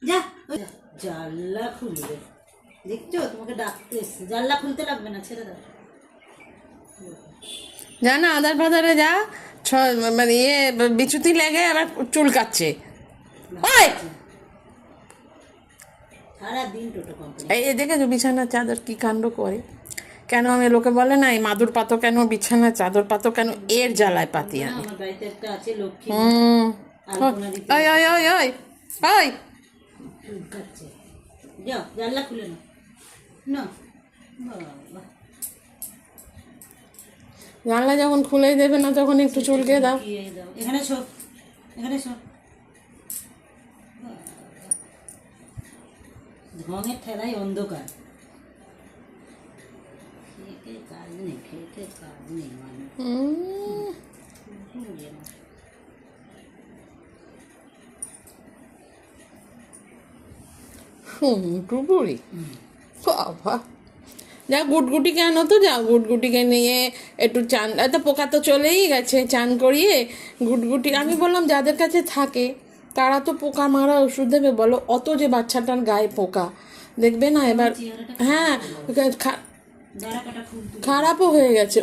যা জানলা খুলবে, দেখছো তোমাকে ডাকতে এসছে। জানলা খুলতে লাগবে না, ছেড়ে দাও। যা না আধার বাজারে যা, মানে ইয়ে বিচুতি লেগে আবার চুল কাচ্ছে। ওই সারাদিন টোটো কোম্পানি। এই দেখেছো বিছানার চাদর কি কাণ্ড করে? কেন আমি লোকে বলে না এই মাদুর পাতো কেন, বিছানার চাদর পাতো কেন, এর জ্বালায় পাতি আমি। আমার বাড়িতে একটা আছে লক্ষ্মী, ওই ওই ওই ওই ওই চুল কাচ্ছে। যাও জানলা খুলে নাও না। বাবা, জানলা যখন খুলেই দেবে না তখন একটু চুলকে দাও। এখানে সব, এখানে সব ঢঙের ঠেলাই অন্ধকার। খেয়ে কাজ নেই, খেয়ে কাজ নেই মানে। টুপুরি বাবা, যা গুটগুটিকে আনো তো, যাও গুটগুটিকে নিয়ে একটু চান, এত পোকা তো চলেই গেছে, চান করিয়ে গুটগুটি। আমি বললাম যাদের কাছে থাকে তারা তো পোকা মারা ওষুধ দেবে বলো, অত যে বাচ্চাটার গায়ে পোকা দেখবে না এবার। হ্যাঁ, খারাপও হয়ে গেছে।